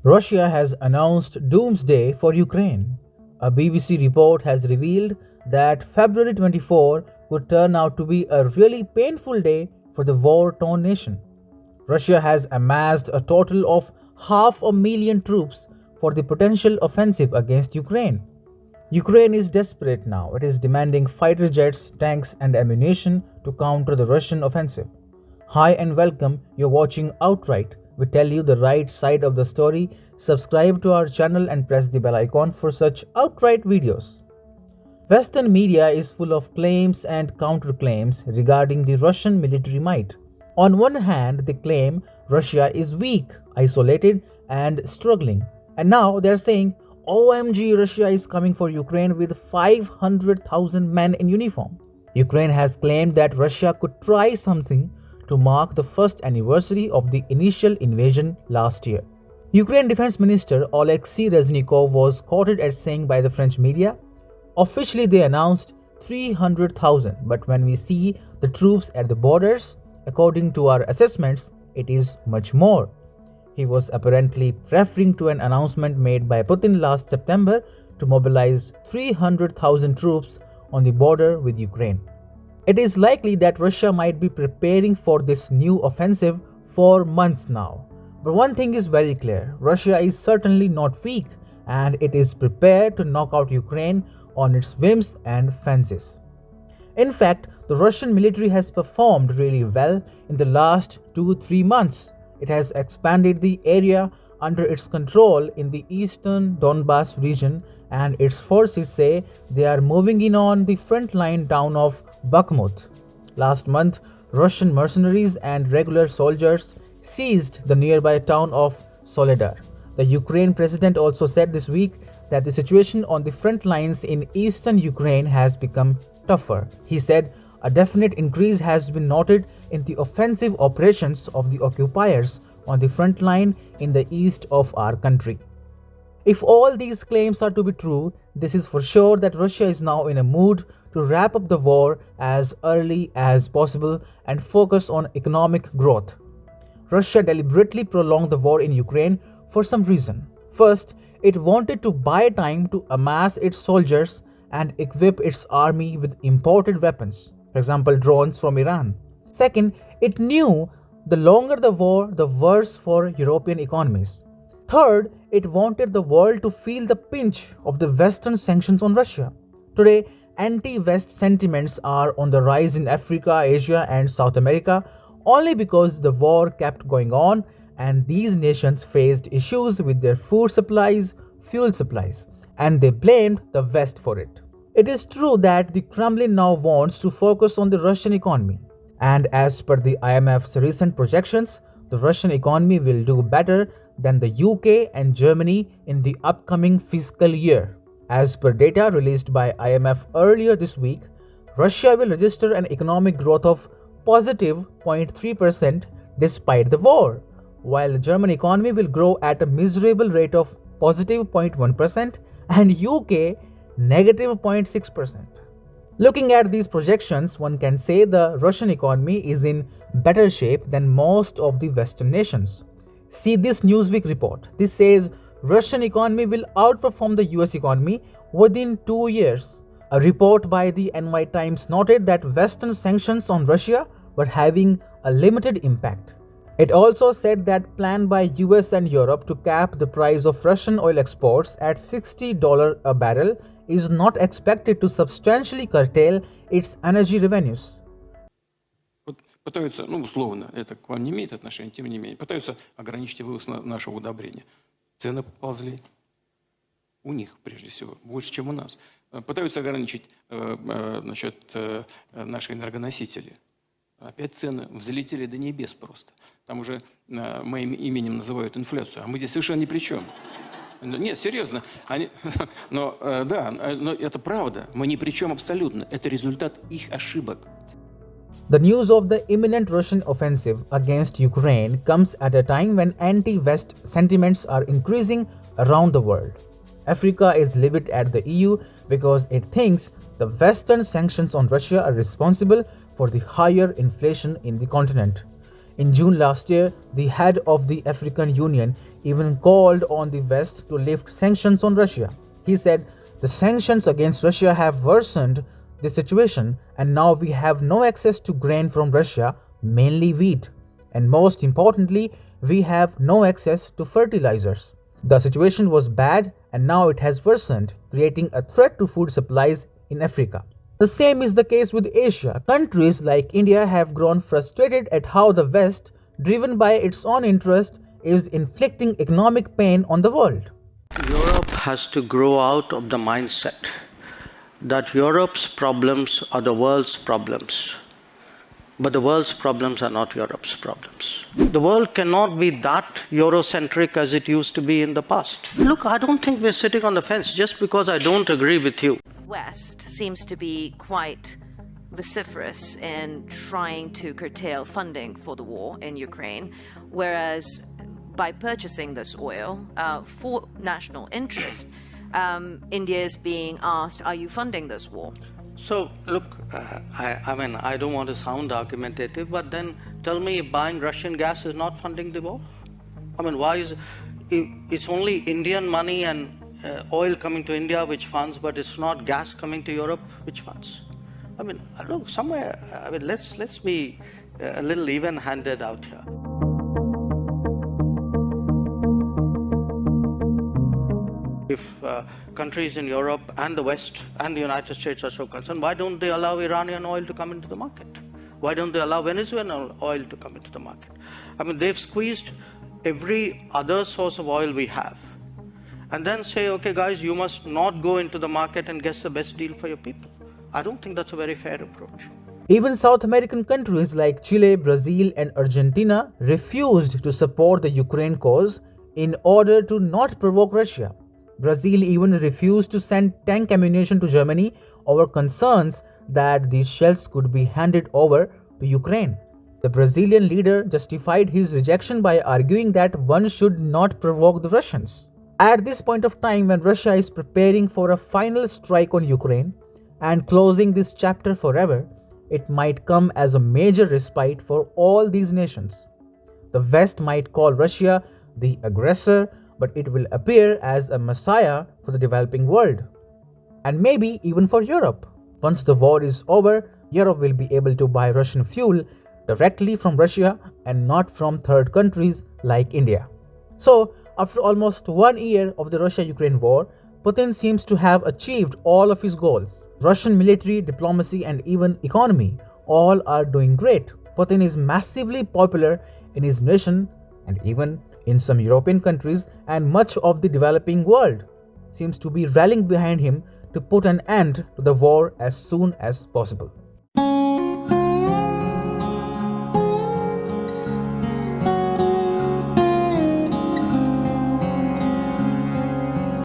Russia has announced Doomsday for Ukraine. A BBC report has revealed that February 24 could turn out to be a really painful day for the war-torn nation. Russia has amassed a total of 500,000 troops for the potential offensive against Ukraine. Ukraine is desperate now. It is demanding fighter jets, tanks, and ammunition to counter the Russian offensive. Hi and welcome. You're watching Outright. We tell you the right side of the story. Subscribe to our channel and press the bell icon for such outright videos. Western media is full of claims and counterclaims regarding the Russian military might. On one hand, they claim Russia is weak, isolated, and struggling. And now they're saying OMG Russia is coming for Ukraine with 500,000 men in uniform. Ukraine has claimed that Russia could try something to mark the first anniversary of the initial invasion last year. Ukraine Defense Minister Oleksiy Reznikov was quoted as saying by the French media, "Officially they announced 300,000, but when we see the troops at the borders, according to our assessments, it is much more." He was apparently referring to an announcement made by Putin last September to mobilize 300,000 troops on the border with Ukraine. It is likely that Russia might be preparing for this new offensive for months now. But one thing is very clear, Russia is certainly not weak and it is prepared to knock out Ukraine on its whims and fancies. In fact, the Russian military has performed really well in the last 2-3 months. It has expanded the area under its control in the eastern Donbas region, and its forces say they are moving in on the front line town of Bakhmut. Last month, Russian mercenaries and regular soldiers seized the nearby town of Soledar. The Ukraine president also said this week that the situation on the front lines in eastern Ukraine has become tougher. He said a definite increase has been noted in the offensive operations of the occupiers on the front line in the east of our country. If all these claims are to be true, this is for sure that Russia is now in a mood to wrap up the war as early as possible and focus on economic growth. Russia deliberately prolonged the war in Ukraine for some reason. First, it wanted to buy time to amass its soldiers and equip its army with imported weapons, for example, drones from Iran. Second, it knew the longer the war, the worse for European economies. Third, it wanted the world to feel the pinch of the Western sanctions on Russia. Today, anti-West sentiments are on the rise in Africa, Asia, and South America only because the war kept going on and these nations faced issues with their food supplies, fuel supplies, and they blamed the West for it. It is true that the Kremlin now wants to focus on the Russian economy. And as per the IMF's recent projections, the Russian economy will do better than the UK and Germany in the upcoming fiscal year. As per data released by IMF earlier this week, Russia will register an economic growth of positive 0.3% despite the war, while the German economy will grow at a miserable rate of positive 0.1% and UK negative 0.6%. Looking at these projections, one can say the Russian economy is in better shape than most of the Western nations. See this Newsweek report. This says Russian economy will outperform the US economy within 2 years. A report by the NY Times noted that Western sanctions on Russia were having a limited impact. It also said that plan by US and Europe to cap the price of Russian oil exports at $60 a barrel is not expected to substantially curtail its energy revenues. Пытаются, условно, это к вам не имеет отношения, тем не менее, пытаются ограничить вывоз нашего удобрения. Цены поползли. У них, прежде всего, больше, чем у нас. Пытаются ограничить наши энергоносители. Опять цены взлетели до небес просто. Там уже моим именем называют инфляцию, а мы здесь совершенно ни при чем. Нет, серьезно. Но это правда. Мы ни при чем абсолютно. Это результат их ошибок. The news of the imminent Russian offensive against Ukraine comes at a time when anti-West sentiments are increasing around the world. Africa is livid at the EU because it thinks the Western sanctions on Russia are responsible for the higher inflation in the continent. In June last year, the head of the African Union even called on the West to lift sanctions on Russia. He said, "The sanctions against Russia have worsened the situation, and now we have no access to grain from Russia, mainly wheat. And most importantly, we have no access to fertilizers. The situation was bad and now it has worsened, creating a threat to food supplies in Africa." The same is the case with Asia. Countries like India have grown frustrated at how the West, driven by its own interest, is inflicting economic pain on the world. Europe has to grow out of the mindset that Europe's problems are the world's problems. But the world's problems are not Europe's problems. The world cannot be that Eurocentric as it used to be in the past. Look, I don't think we're sitting on the fence just because I don't agree with you. West seems to be quite vociferous in trying to curtail funding for the war in Ukraine, whereas by purchasing this oil for national interest, India is being asked, are you funding this war? So, look, I don't want to sound argumentative, but then tell me if buying Russian gas is not funding the war? I mean, why is it's only Indian money and oil coming to India which funds, but it's not gas coming to Europe which funds? I mean, look, somewhere, let's be a little even-handed out here. If countries in Europe and the West and the United States are so concerned, why don't they allow Iranian oil to come into the market? Why don't they allow Venezuelan oil to come into the market? I mean, they've squeezed every other source of oil we have. And then say, okay, guys, you must not go into the market and get the best deal for your people. I don't think that's a very fair approach. Even South American countries like Chile, Brazil, and Argentina refused to support the Ukraine cause in order to not provoke Russia. Brazil even refused to send tank ammunition to Germany over concerns that these shells could be handed over to Ukraine. The Brazilian leader justified his rejection by arguing that one should not provoke the Russians. At this point of time, when Russia is preparing for a final strike on Ukraine and closing this chapter forever, it might come as a major respite for all these nations. The West might call Russia the aggressor, but it will appear as a messiah for the developing world. And maybe even for Europe. Once the war is over, Europe will be able to buy Russian fuel directly from Russia and not from third countries like India. So, after almost 1 year of the Russia-Ukraine war, Putin seems to have achieved all of his goals. Russian military, diplomacy, and even economy all are doing great. Putin is massively popular in his nation and even in some European countries, and much of the developing world seems to be rallying behind him to put an end to the war as soon as possible.